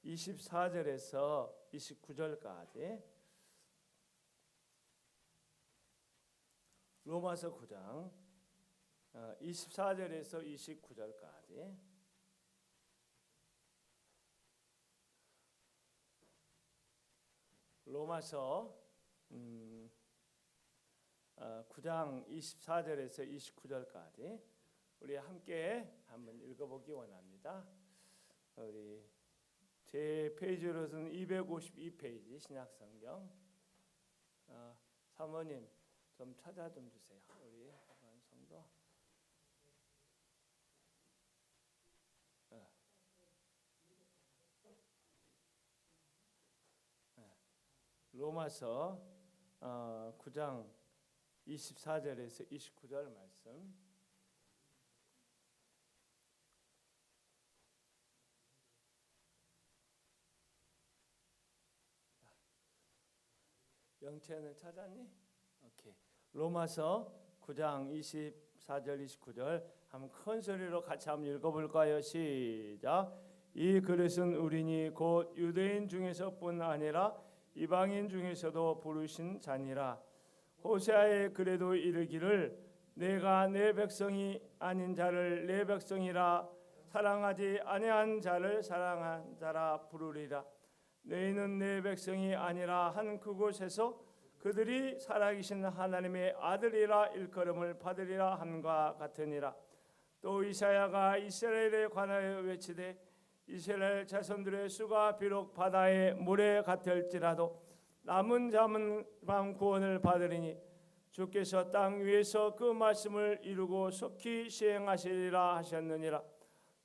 24절에서 29절까지 로마서 9장 24절에서 29절까지 로마서 9장 24절에서 29절까지 우리 함께 한번 읽어보기 원합니다. 우리 제 페이지로서는 252페이지 신약성경. 사모님 좀 찾아 좀 주세요. 우리 성도. 로마서 9장 24절에서 29절 말씀. 영채는 찾았니? 오케이. 로마서 9장 24절 29절 한번 큰 소리로 같이 한번 읽어볼까요? 시작. 이 그릇은 우리니 곧 유대인 중에서뿐 아니라 이방인 중에서도 부르신 자니라. 호세아의 글에도 이르기를 내가 내 백성이 아닌 자를 내 백성이라 사랑하지 아니한 자를 사랑한 자라 부르리라. 너희는 내 백성이 아니라 한 그곳에서 그들이 살아계신 하나님의 아들이라 일컬음을 받으리라 함과 같으니라. 또 이사야가 이스라엘에 관하여 외치되 이스라엘 자손들의 수가 비록 바다의 물에 같을지라도 남은 자만 구원을 받으리니 주께서 땅 위에서 그 말씀을 이루고 속히 시행하시리라 하셨느니라.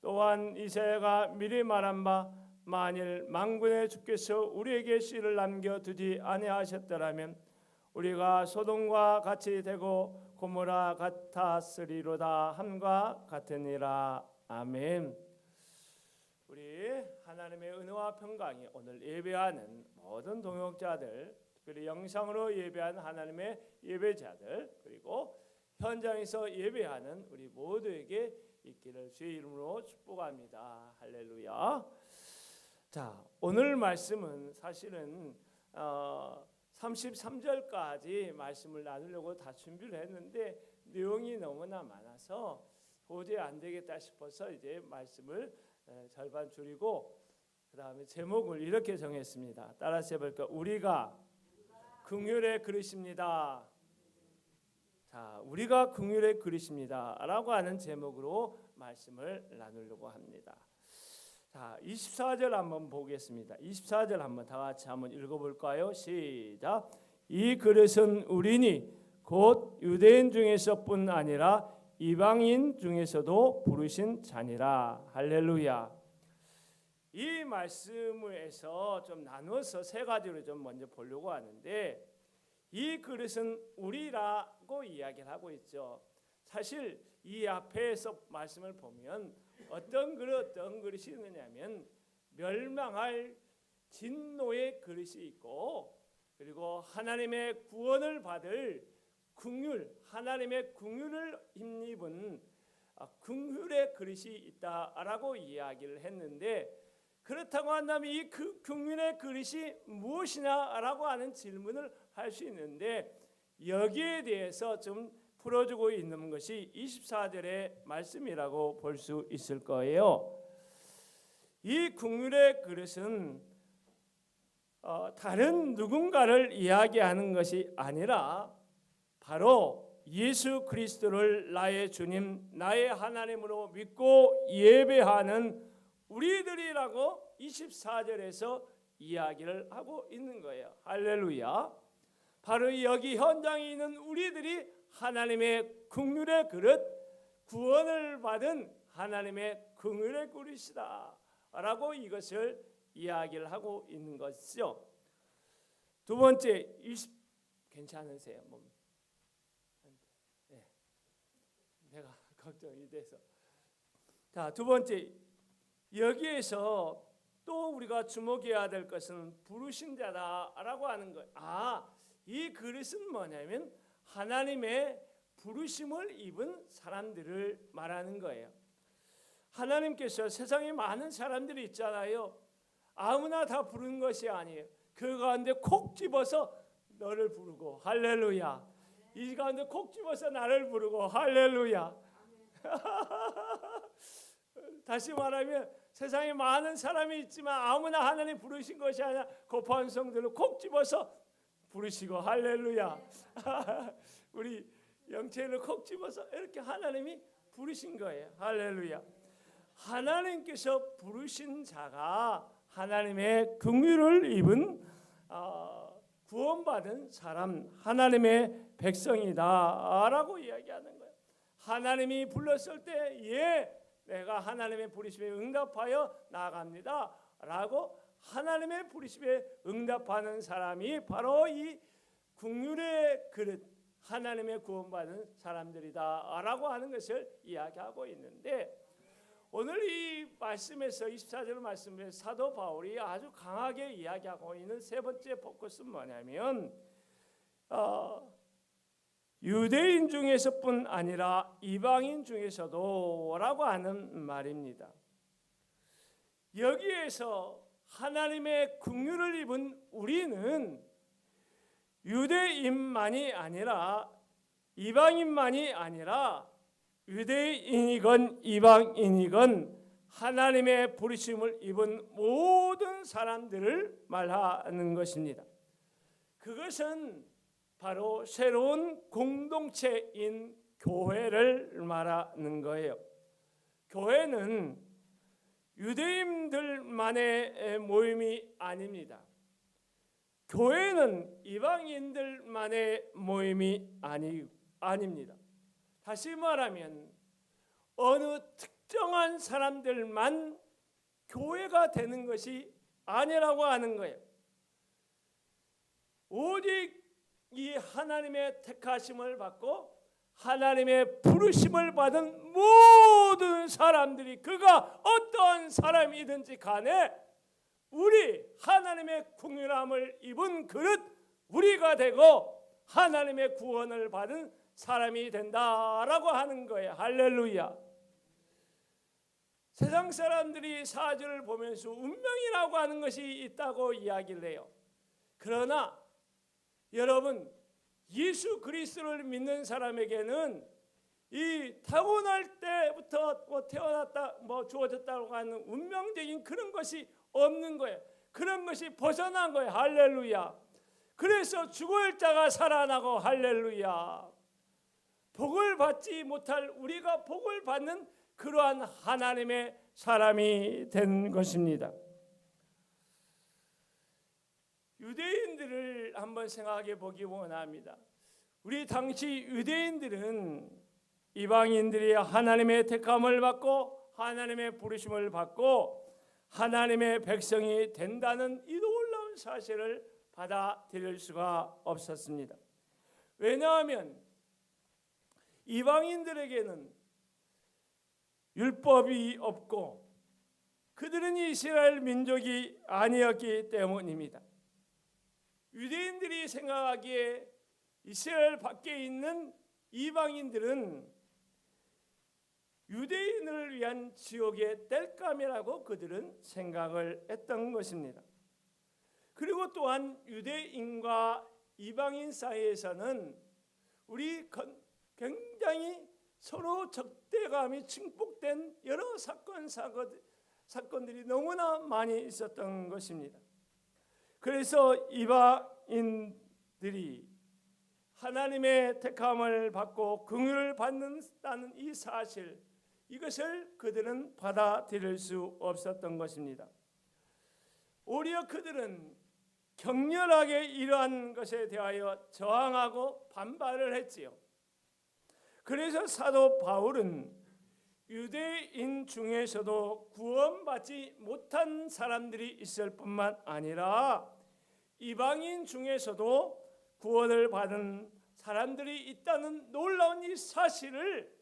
또한 이사야가 미리 말한 바 만일 만군의 주께서 우리에게 씨를 남겨두지 아니하셨더라면 우리가 소돔과 같이 되고 고모라 같았으리로다 함과 같으니라. 아멘. 우리 하나님의 은혜와 평강이 오늘 예배하는 모든 동역자들, 특별히 영상으로 예배하는 하나님의 예배자들, 그리고 현장에서 예배하는 우리 모두에게 있기를 주의 이름으로 축복합니다. 할렐루야. 자, 오늘 말씀은 사실은 33절까지 말씀을 나누려고 다 준비를 했는데 내용이 너무나 많아서 도저히 안 되겠다 싶어서 이제 말씀을 절반 줄이고 그 다음에 제목을 이렇게 정했습니다. 따라서 해볼까요? 우리가 긍휼의 그릇입니다. 자, 우리가 긍휼의 그릇입니다 라고 하는 제목으로 말씀을 나누려고 합니다. 자, 24절 한번 보겠습니다. 24절 한번 다 같이 한번 읽어볼까요? 시작. 이 그릇은 우리니 곧 유대인 중에서뿐 아니라 이방인 중에서도 부르신 자니라. 할렐루야. 이 말씀에서 좀 나누어서 세 가지로 좀 먼저 보려고 하는데 이 그릇은 우리라고 이야기를 하고 있죠. 사실 이 앞에서 말씀을 보면 어떤 그릇이 있느냐면 멸망할 진노의 그릇이 있고 그리고 하나님의 구원을 받을 긍휼, 하나님의 긍휼을 힘입은 긍휼의 그릇이 있다라고 이야기를 했는데 그렇다고 한다면 이 긍휼의 그릇이 무엇이냐라고 하는 질문을 할 수 있는데 여기에 대해서 좀 풀어주고 있는 것이 24절의 말씀이라고 볼 수 있을 거예요. 이 긍휼의 그릇은 다른 누군가를 이야기하는 것이 아니라 바로 예수 그리스도를 나의 주님, 나의 하나님으로 믿고 예배하는 우리들이라고 24절에서 이야기를 하고 있는 거예요. 할렐루야. 바로 여기 현장에 있는 우리들이 하나님의 긍휼의 그릇, 구원을 받은 하나님의 긍휼의 그릇이다 라고 이것을 이야기를 하고 있는 것이죠. 두 번째, 괜찮으세요? 네. 내가 걱정이 돼서. 자, 두 번째, 여기에서 또 우리가 주목해야 될 것은 부르신 자다라고 하는 거예요. 이 그릇은 뭐냐면 하나님의 부르심을 입은 사람들을 말하는 거예요. 하나님께서 세상에 많은 사람들이 있잖아요. 아무나 다 부르는 것이 아니에요. 그 가운데 콕 집어서 너를 부르고 할렐루야. 이 가운데 콕 집어서 나를 부르고 할렐루야. 다시 말하면 세상에 많은 사람이 있지만 아무나 하나님 부르신 것이 아니라 거포한 성들을 콕 집어서 부르시고 할렐루야. 우리 영체를 콕 집어서 이렇게 하나님이 부르신 거예요. 할렐루야. 하나님께서 부르신 자가 하나님의 긍휼을 입은 구원받은 사람, 하나님의 백성이다라고 이야기하는 거예요. 하나님이 불렀을 때 예, 내가 하나님의 부르심에 응답하여 나아갑니다 라고 하나님의 부르심에 응답하는 사람이 바로 이 긍휼의 그릇, 하나님의 구원받은 사람들이다 라고 하는 것을 이야기하고 있는데, 오늘 이 말씀에서 24절 말씀에 사도 바울이 아주 강하게 이야기하고 있는 세 번째 포커스는 뭐냐면 유대인 중에서뿐 아니라 이방인 중에서도 라고 하는 말입니다. 여기에서 하나님의 긍휼을 입은 우리는 유대인만이 아니라 이방인만이 아니라 유대인이건 이방인이건 하나님의 부르심을 입은 모든 사람들을 말하는 것입니다. 그것은 바로 새로운 공동체인 교회를 말하는 거예요. 교회는 유대인들만의 모임이 아닙니다. 교회는 이방인들만의 모임이 아닙니다. 다시 말하면 어느 특정한 사람들만 교회가 되는 것이 아니라고 하는 거예요. 오직 이 하나님의 택하심을 받고 하나님의 부르심을 받은 모든 사람들이, 그가 어떠한 사람이든지 간에 우리 하나님의 긍휼함을 입은 그릇 우리가 되고 하나님의 구원을 받은 사람이 된다라고 하는 거예요. 할렐루야. 세상 사람들이 사주를 보면서 운명이라고 하는 것이 있다고 이야기를 해요. 그러나 여러분, 예수 그리스도를 믿는 사람에게는 이 타고날 때부터 태어났다 주어졌다고 하는 운명적인 그런 것이 없는 거예요. 그런 것이 벗어난 거예요. 할렐루야. 그래서 죽을 자가 살아나고 할렐루야. 복을 받지 못할 우리가 복을 받는 그러한 하나님의 사람이 된 것입니다. 유대인들을 한번 생각해 보기 원합니다. 우리 당시 유대인들은 이방인들이 하나님의 택함을 받고 하나님의 부르심을 받고 하나님의 백성이 된다는 이 놀라운 사실을 받아들일 수가 없었습니다. 왜냐하면 이방인들에게는 율법이 없고 그들은 이스라엘 민족이 아니었기 때문입니다. 유대인들이 생각하기에 이스라엘 밖에 있는 이방인들은 유대인을 위한 지옥의 땔감이라고 그들은 생각을 했던 것입니다. 그리고 또한 유대인과 이방인 사이에서는 우리 굉장히 서로 적대감이 증폭된 여러 사건들이 너무나 많이 있었던 것입니다. 그래서 이방인들이 하나님의 택함을 받고 긍휼을 받는다는 이 사실, 이것을 그들은 받아들일 수 없었던 것입니다. 오히려 그들은 격렬하게 이러한 것에 대하여 저항하고 반발을 했지요. 그래서 사도 바울은 유대인 중에서도 구원받지 못한 사람들이 있을 뿐만 아니라 이방인 중에서도 구원을 받은 사람들이 있다는 놀라운 이 사실을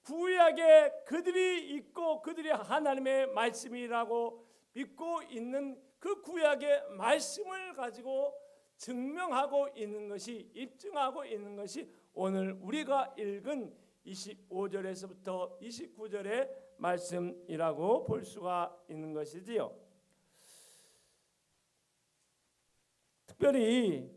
구약에 그들이 있고 그들이 하나님의 말씀이라고 믿고 있는 그 구약의 말씀을 가지고 증명하고 있는 것이, 입증하고 있는 것이 오늘 우리가 읽은 25절에서부터 29절의 말씀이라고 볼 수가 있는 것이지요. 특별히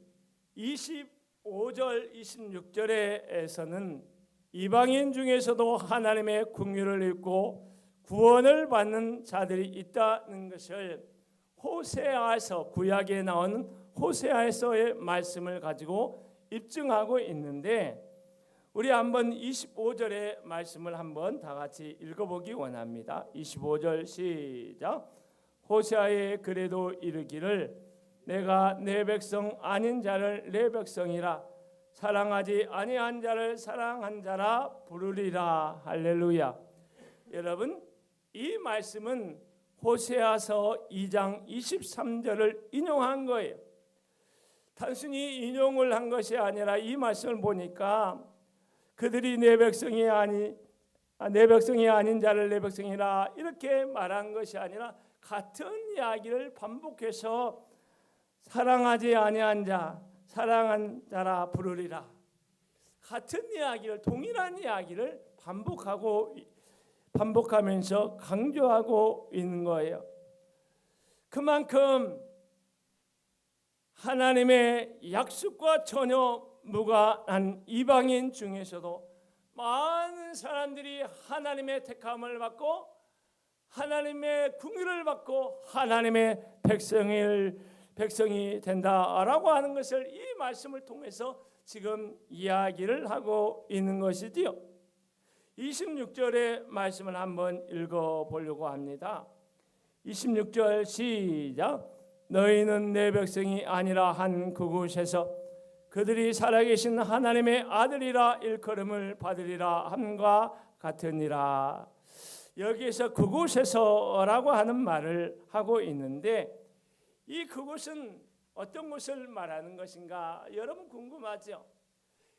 25절 26절에서는 이방인 중에서도 하나님의 긍휼을 입고 구원을 받는 자들이 있다는 것을 호세아서, 구약에 나오는 호세아서의 말씀을 가지고 입증하고 있는데, 우리 한번 25절의 말씀을 한번 다 같이 읽어보기 원합니다. 25절 시작. 호세아의 글에도 이르기를 내가 내 백성 아닌 자를 내 백성이라, 사랑하지 아니한 자를 사랑한 자라 부르리라. 할렐루야. 여러분, 이 말씀은 호세아서 2장 23절을 인용한 거예요. 단순히 인용을 한 것이 아니라 이 말씀을 보니까 그들이 내 백성이 아닌 자를 내 백성이라 이렇게 말한 것이 아니라 같은 이야기를 반복해서 사랑하지 아니한 자 사랑한 자라 부르리라, 같은 이야기를, 동일한 이야기를 반복하면서 강조하고 있는 거예요. 그만큼 하나님의 약속과 전혀 무관한 이방인 중에서도 많은 사람들이 하나님의 택함을 받고 하나님의 긍휼을 받고 하나님의 백성이 된다라고 하는 것을 이 말씀을 통해서 지금 이야기를 하고 있는 것이지요. 26절의 말씀을 한번 읽어보려고 합니다. 26절 시작. 너희는 내 백성이 아니라 한 그곳에서 그들이 살아계신 하나님의 아들이라 일컬음을 받으리라 함과 같으니라. 여기에서 그곳에서라고 하는 말을 하고 있는데, 이 그곳은 어떤 곳을 말하는 것인가? 여러분 궁금하죠?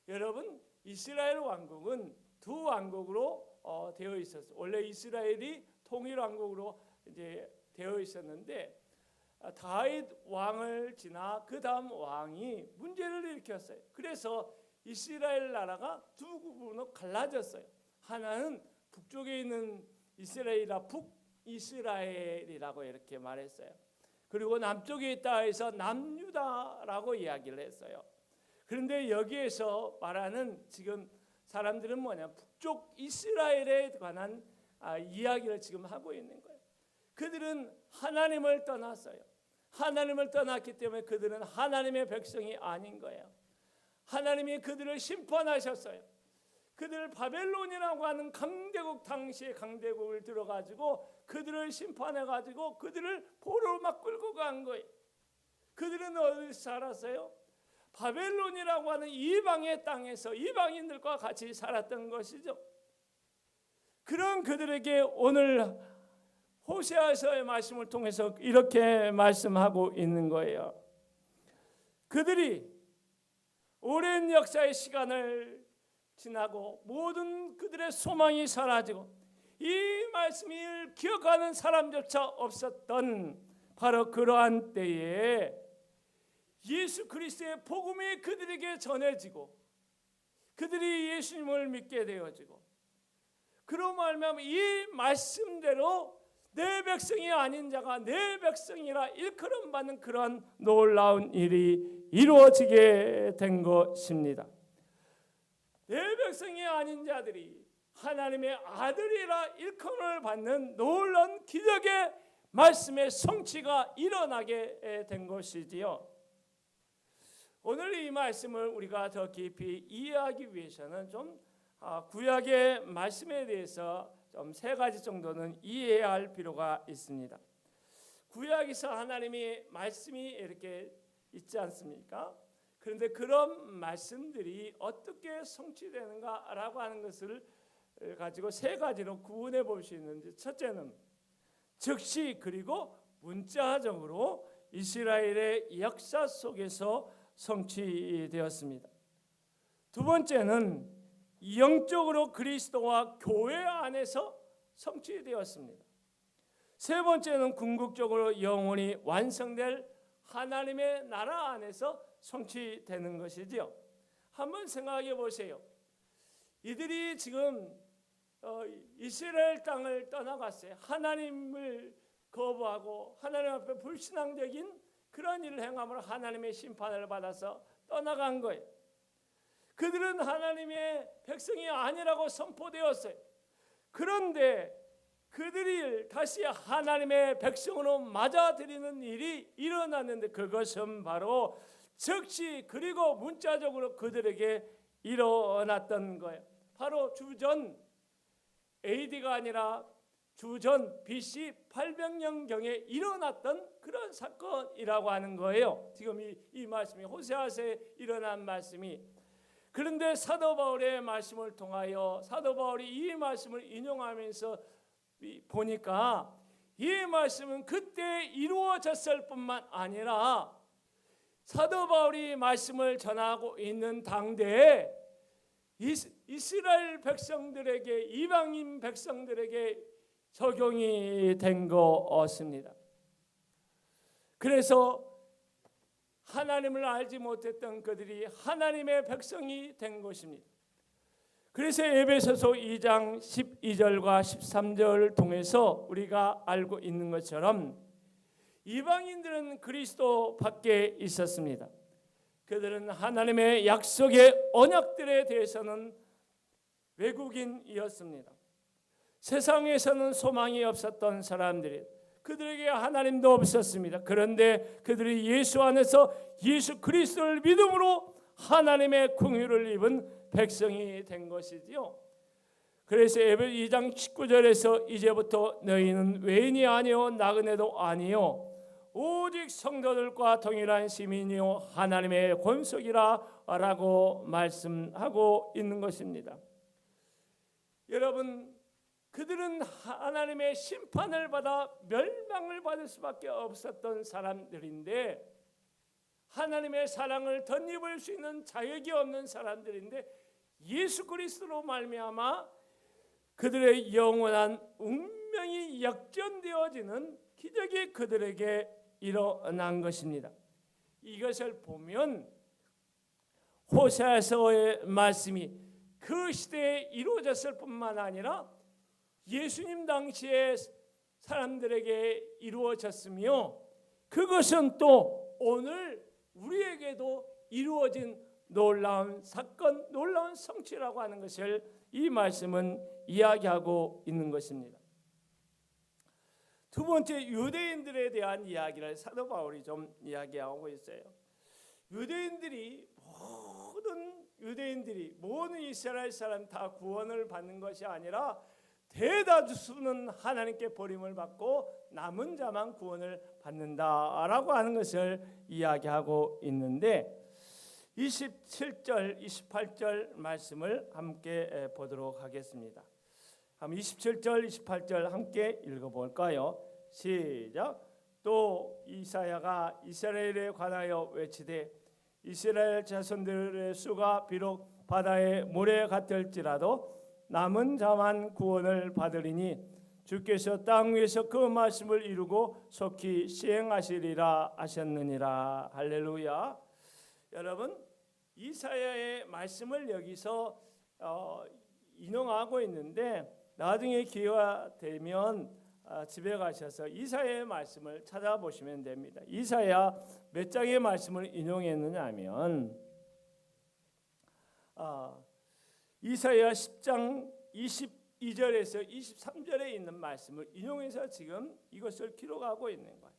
여러분, 이스라엘 왕국은 두 왕국으로 되어 있었어요. 원래 이스라엘이 통일 왕국으로 이제 되어 있었는데 다윗 왕을 지나 그 다음 왕이 문제를 일으켰어요. 그래서 이스라엘 나라가 두 부분으로 갈라졌어요. 하나는 북쪽에 있는 이스라엘이라 북이스라엘이라고 이렇게 말했어요. 그리고 남쪽에 있다 해서 남유다라고 이야기를 했어요. 그런데 여기에서 말하는 지금 사람들은 뭐냐, 북쪽 이스라엘에 관한 이야기를 지금 하고 있는 거예요. 그들은 하나님을 떠났어요. 하나님을 떠났기 때문에 그들은 하나님의 백성이 아닌 거예요. 하나님이 그들을 심판하셨어요. 그들을 바벨론이라고 하는 강대국, 당시의 강대국을 들어가지고 그들을 심판해가지고 그들을 포로로 막 끌고 간 거예요. 그들은 어디서 살았어요? 바벨론이라고 하는 이방의 땅에서 이방인들과 같이 살았던 것이죠. 그런 그들에게 오늘 호세아서의 말씀을 통해서 이렇게 말씀하고 있는 거예요. 그들이 오랜 역사의 시간을 지나고 모든 그들의 소망이 사라지고 이 말씀을 기억하는 사람조차 없었던 바로 그러한 때에 예수 그리스도의 복음이 그들에게 전해지고 그들이 예수님을 믿게 되어지고, 그로 말미암아 이 말씀대로 내 백성이 아닌 자가 내 백성이라 일컬음 받는 그러한 놀라운 일이 이루어지게 된 것입니다. 내 백성이 아닌 자들이 하나님의 아들이라 일컬음을 받는 놀라운 기적의 말씀의 성취가 일어나게 된 것이지요. 오늘 이 말씀을 우리가 더 깊이 이해하기 위해서는 좀 구약의 말씀에 대해서 좀 세 가지 정도는 이해해야 할 필요가 있습니다. 구약에서 하나님의 말씀이 이렇게 있지 않습니까? 그런데 그런 말씀들이 어떻게 성취되는가라고 하는 것을 가지고 세 가지로 구분해 볼 수 있는데, 첫째는 즉시 그리고 문자적으로 이스라엘의 역사 속에서 성취되었습니다. 두 번째는 영적으로 그리스도와 교회 안에서 성취되었습니다. 세 번째는 궁극적으로 영원히 완성될 하나님의 나라 안에서 성취되는 것이지요. 한번 생각해 보세요. 이들이 지금 이스라엘 땅을 떠나갔어요. 하나님을 거부하고 하나님 앞에 불신앙적인 그런 일을 행함으로 하나님의 심판을 받아서 떠나간 거예요. 그들은 하나님의 백성이 아니라고 선포되었어요. 그런데 그들이 다시 하나님의 백성으로 맞아들이는 일이 일어났는데 그것은 바로 즉시 그리고 문자적으로 그들에게 일어났던 거예요. 바로 주전 AD가 아니라 주전 BC 800년경에 일어났던 그런 사건이라고 하는 거예요. 지금 이 말씀이 호세아서에 일어난 말씀이. 그런데 사도 바울의 말씀을 통하여 사도 바울이 이 말씀을 인용하면서 보니까 이 말씀은 그때 이루어졌을 뿐만 아니라 사도 바울이 말씀을 전하고 있는 당대에 이스라엘 백성들에게, 이방인 백성들에게 적용이 된 것입니다. 그래서 하나님을 알지 못했던 그들이 하나님의 백성이 된 것입니다. 그래서 에베소서 2장 12절과 13절을 통해서 우리가 알고 있는 것처럼 이방인들은 그리스도 밖에 있었습니다. 그들은 하나님의 약속의 언약들에 대해서는 외국인이었습니다. 세상에서는 소망이 없었던 사람들이, 그들에게 하나님도 없었습니다. 그런데 그들이 예수 안에서 예수 그리스도를 믿음으로 하나님의 긍휼을 입은 백성이 된 것이지요. 그래서 에베소 2장 19절에서 이제부터 너희는 외인이 아니요 나그네도 아니요 오직 성도들과 동일한 시민이요 하나님의 권속이라 라고 말씀하고 있는 것입니다. 여러분, 그들은 하나님의 심판을 받아 멸망을 받을 수밖에 없었던 사람들인데, 하나님의 사랑을 덧입을 수 있는 자격이 없는 사람들인데, 예수 그리스도로 말미암아 그들의 영원한 운명이 역전되어지는 기적이 그들에게 일어난 것입니다. 이것을 보면 호세아서의 말씀이 그 시대에 이루어졌을 뿐만 아니라 예수님 당시에 사람들에게 이루어졌으며 그것은 또 오늘 우리에게도 이루어진 놀라운 사건, 놀라운 성취라고 하는 것을 이 말씀은 이야기하고 있는 것입니다. 두 번째, 유대인들에 대한 이야기를 사도 바울이 좀 이야기하고 있어요. 모든 이스라엘 사람 다 구원을 받는 것이 아니라 대다수는 하나님께 버림을 받고 남은 자만 구원을 받는다라고 하는 것을 이야기하고 있는데 27절, 28절 말씀을 함께 보도록 하겠습니다. 한번 27절, 28절 함께 읽어볼까요? 시작. 또 이사야가 이스라엘에 관하여 외치되 이스라엘 자손들의 수가 비록 바다의 모래 같을지라도 남은 자만 구원을 받으리니 주께서 땅 위에서 그 말씀을 이루고 속히 시행하시리라 하셨느니라. 할렐루야. 여러분, 이사야의 말씀을 여기서 인용하고 있는데 나중에 기회가 되면 집에 가셔서 이사야의 말씀을 찾아보시면 됩니다. 이사야 몇 장의 말씀을 인용했느냐 하면 이사야 10장 22절에서 23절에 있는 말씀을 인용해서 지금 이것을 기록하고 있는 거예요.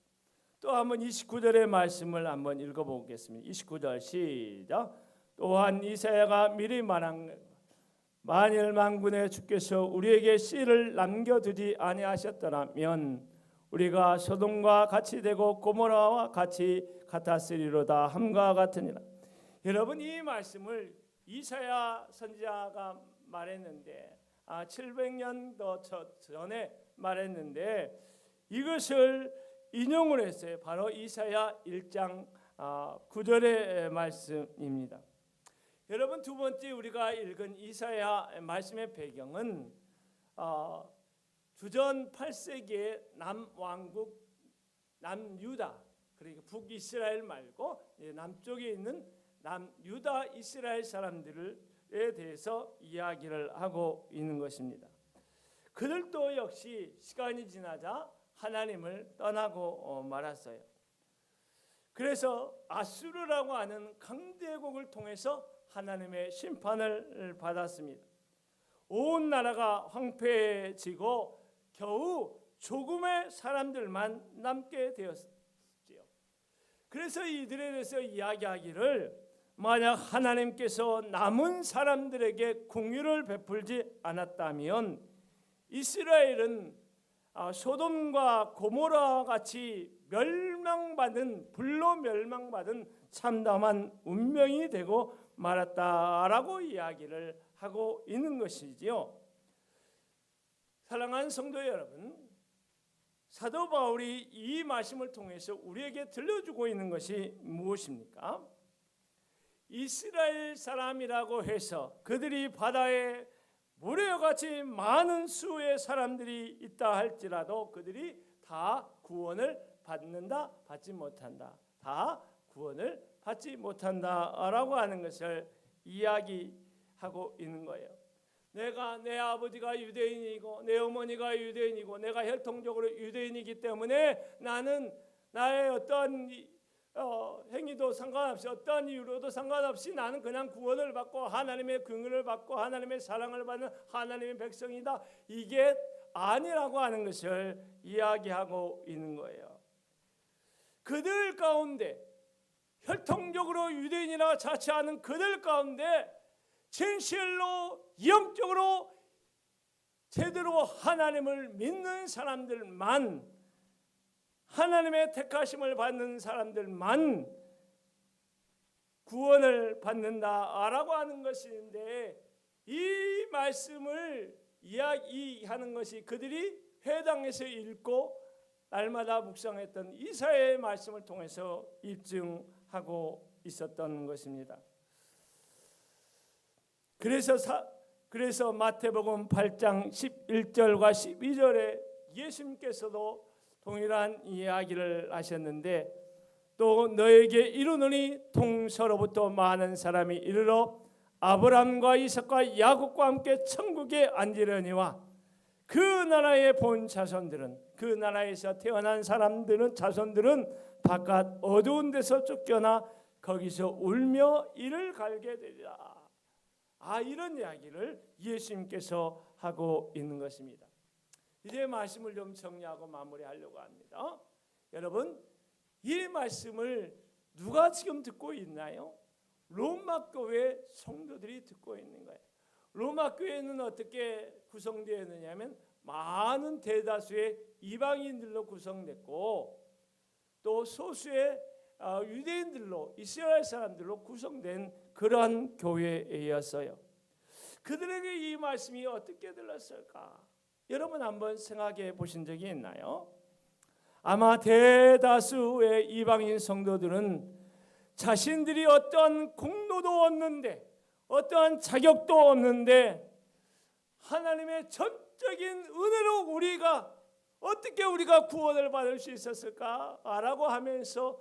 또 한번 29절의 말씀을 한번 읽어보겠습니다. 29절 시작. 또한 이사야가 미리 말한 만일 만군의 주께서 우리에게 씨를 남겨두지 아니하셨더라면 우리가 소돔과 같이 되고 고모라와 같이 같았으리로다 함과 같으니라. 여러분, 이 말씀을 이사야 선지자가 말했는데 700년 전에 말했는데 이것을 인용을 했어요. 바로 이사야 1장 9절의 말씀입니다. 여러분, 두 번째 우리가 읽은 이사야 말씀의 배경은 주전 8세기의 남왕국 남유다, 그러니까 북이스라엘 말고 남쪽에 있는 남유다 이스라엘 사람들에 대해서 이야기를 하고 있는 것입니다. 그들도 역시 시간이 지나자 하나님을 떠나고 말았어요. 그래서 아수르라고 하는 강대국을 통해서 하나님의 심판을 받았습니다. 온 나라가 황폐해지고 겨우 조금의 사람들만 남게 되었지요. 그래서 이들에 대해서 이야기하기를 만약 하나님께서 남은 사람들에게 공의를 베풀지 않았다면 이스라엘은 소돔과 고모라 같이 불로 멸망받은 참담한 운명이 되고 말았다라고 이야기를 하고 있는 것이지요. 사랑하는 성도 여러분, 사도 바울이 이 말씀을 통해서 우리에게 들려주고 있는 것이 무엇입니까? 이스라엘 사람이라고 해서 그들이 바다에 모래같이 많은 수의 사람들이 있다 할지라도 그들이 다 구원을 받는다, 받지 못한다, 다 구원을 받지 못한다라고 하는 것을 이야기하고 있는 거예요. 내 아버지가 유대인이고 내 어머니가 유대인이고 내가 혈통적으로 유대인이기 때문에 나는 나의 어떤 행위도 상관없이 어떤 이유로도 상관없이 나는 그냥 구원을 받고 하나님의 긍휼을 받고 하나님의 사랑을 받는 하나님의 백성이다. 이게 아니라고 하는 것을 이야기하고 있는 거예요. 그들 가운데 혈통적으로 유대인이라 자처하는 그들 가운데 진실로 영적으로 제대로 하나님을 믿는 사람들만, 하나님의 택하심을 받는 사람들만 구원을 받는다라고 하는 것인데, 이 말씀을 이야기하는 것이 그들이 회당에서 읽고 날마다 묵상했던 이사야의 말씀을 통해서 입증하고 있었던 것입니다. 그래서 마태복음 8장 11절과 12절에 예수님께서도 동일한 이야기를 하셨는데, 또 너에게 이르노니 동서로부터 많은 사람이 이르러 아브라함과 이삭과 야곱과 함께 천국에 앉으려니와 그 나라의 본 자손들은, 그 나라에서 태어난 자손들은 바깥 어두운 데서 쫓겨나 거기서 울며 이를 갈게 되리라. 이런 이야기를 예수님께서 하고 있는 것입니다. 이제 말씀을 좀 정리하고 마무리하려고 합니다. 여러분, 이 말씀을 누가 지금 듣고 있나요? 로마 교회 성도들이 듣고 있는 거예요. 로마 교회는 어떻게 구성되어 있느냐면 많은 대다수의 이방인들로 구성됐고 또 소수의 유대인들로, 이스라엘 사람들로 구성된 그러한 교회였어요. 그들에게 이 말씀이 어떻게 들렸을까? 여러분 한번 생각해 보신 적이 있나요? 아마 대다수의 이방인 성도들은 자신들이 어떠한 공로도 없는데, 어떠한 자격도 없는데 하나님의 전적인 은혜로 어떻게 우리가 구원을 받을 수 있었을까? 라고 하면서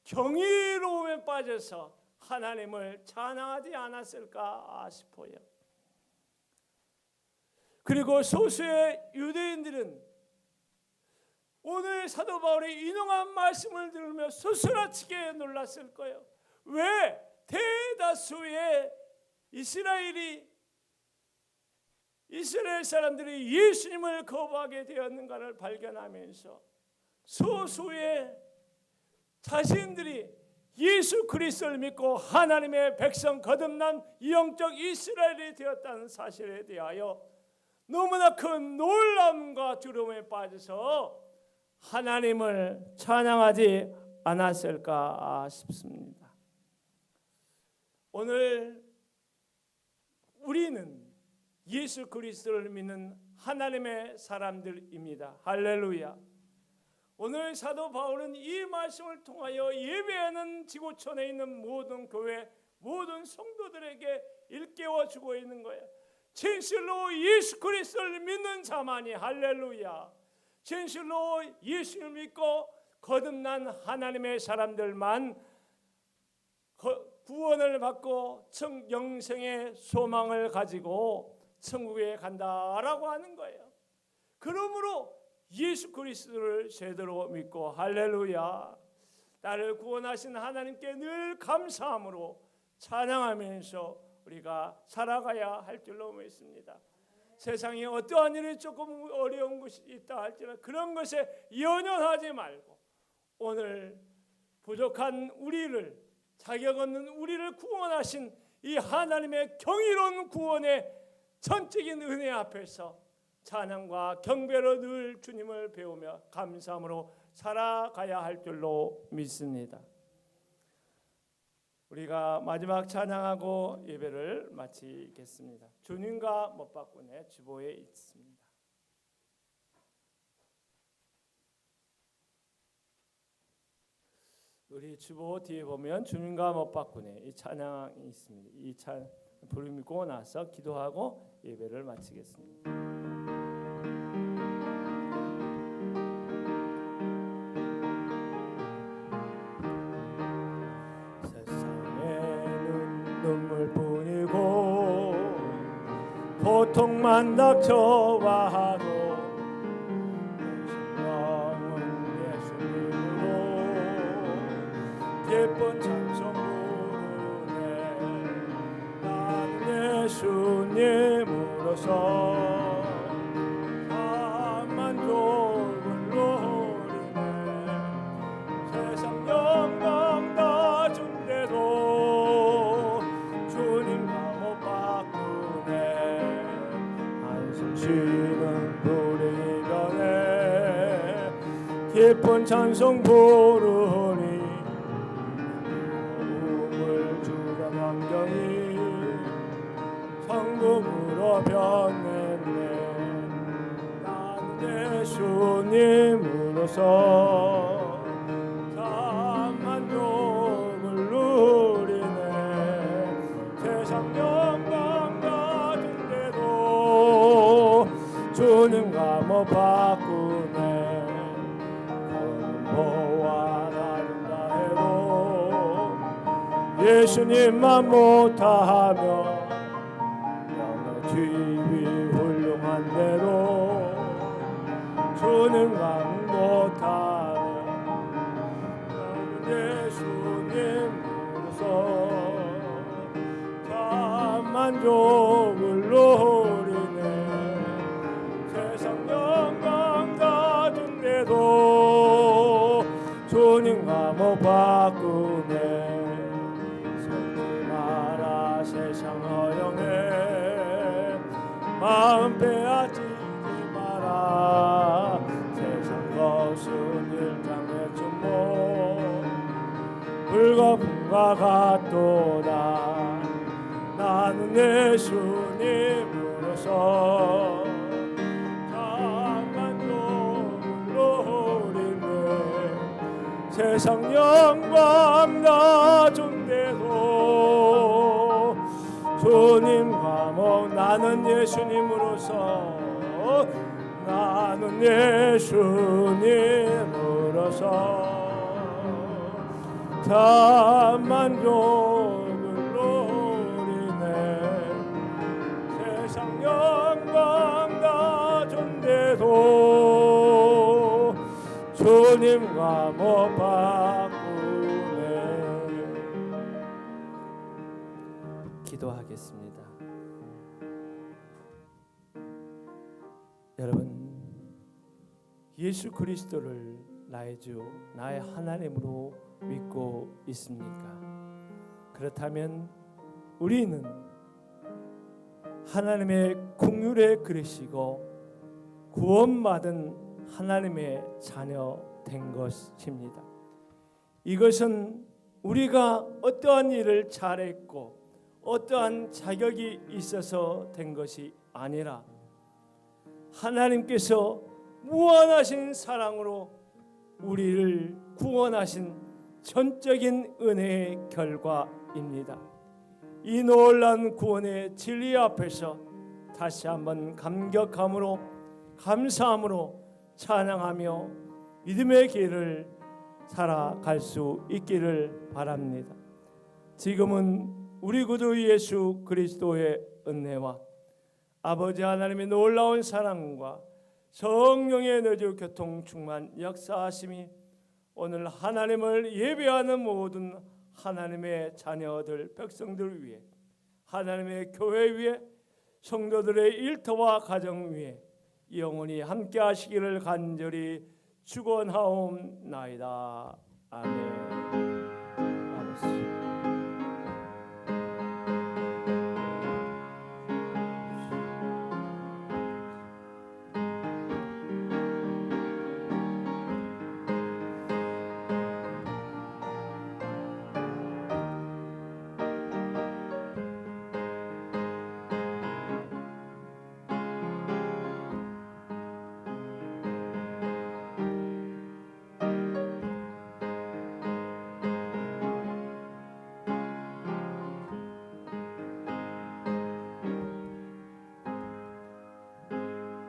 경이로움에 빠져서 하나님을 찬양하지 않았을까 싶어요. 그리고 소수의 유대인들은 오늘 사도 바울이 인용한 말씀을 들으며 소스라치게 놀랐을 거예요. 왜 대다수의 이스라엘 사람들이 예수님을 거부하게 되었는가를 발견하면서 소수의 자신들이 예수 그리스도를 믿고 하나님의 백성 거듭난 영적 이스라엘이 되었다는 사실에 대하여 너무나 큰 놀람과 두려움에 빠져서 하나님을 찬양하지 않았을까 싶습니다. 오늘 우리는 예수 그리스도를 믿는 하나님의 사람들입니다. 할렐루야. 오늘 사도 바울은 이 말씀을 통하여 예배하는 지구촌에 있는 모든 교회, 모든 성도들에게 일깨워 주고 있는 거예요. 진실로 예수 그리스도를 믿는 자만이, 할렐루야, 진실로 예수를 믿고 거듭난 하나님의 사람들만 구원을 받고 영생의 소망을 가지고 천국에 간다라고 하는 거예요. 그러므로 예수 그리스도를 제대로 믿고, 할렐루야, 나를 구원하신 하나님께 늘 감사함으로 찬양하면서 우리가 살아가야 할 줄로 믿습니다. 세상에 어떠한 일이 조금 어려운 것이 있다 할지라도 그런 것에 연연하지 말고 오늘 부족한 우리를, 자격 없는 우리를 구원하신 이 하나님의 경이로운 구원의 전적인 은혜 앞에서 찬양과 경배로 늘 주님을 배우며 감사함으로 살아가야 할 줄로 믿습니다. 우리가 마지막 찬양하고 예배를 마치겠습니다. 주님과 못 바꾸네 주보에 있습니다. 우리 주보 뒤에 보면 주님과 못 바꾸네 이 찬양이 있습니다. 이 부르고 나서 기도하고 예배를 마치겠습니다. 눈물뿐이고 고통만 닥쳐와도 내 심령은 예수님으로 기쁜 찬송 부르네. 난 예수님으로서 만족을 누리네. 세상 영광 다 준대도 주님과 못 바꾸네. 한숨 쉬는 우리 변에 기쁜 찬송 부르니 꿈을 주던 환경이 천국으로 변했네. 나는 예수님으로서 참 만족을 누리네. 세상 영광 가진데도 주님과 못 바꾸네. 뭐와 다른가 해도 예수님만 못하며 지위 훌륭한 대로 주님과 못하네. 예수님으로서 참 만족을 누리네. 세상 영광 가진데도 주님과 못 바꾸네. 속지 마라 세상 허영에 마음 빼앗기지 마라. 세상 것은 일장의 춘모 불거품과 같도다. 나는 예수님으로서 참 만족을 누리네. 세상 영광 다 준대도 주님과 못. 나는 예수님으로서 나는 예수님으로서 참 만족을 누리네. 세상 영광 다 준대도 주님과 못 바꾸네. 기도하겠습니다. 여러분, 예수 그리스도를 나의 주, 나의 하나님으로 믿고 있습니까? 그렇다면 우리는 하나님의 긍휼에 그리시고 구원받은 하나님의 자녀 된 것입니다. 이것은 우리가 어떠한 일을 잘했고 어떠한 자격이 있어서 된 것이 아니라 하나님께서 무한하신 사랑으로 우리를 구원하신 전적인 은혜의 결과입니다. 이 놀라운 구원의 진리 앞에서 다시 한번 감격함으로 감사함으로 찬양하며 믿음의 길을 살아갈 수 있기를 바랍니다. 지금은 우리 구주 예수 그리스도의 은혜와 아버지 하나님의 놀라운 사랑과 성령의 너주 교통 충만 역사하심이 오늘 하나님을 예배하는 모든 하나님의 자녀들, 백성들 위해, 하나님의 교회 위에, 성도들의 일터와 가정 위에 영원히 함께 하시기를 간절히 축원하옵나이다. 아멘.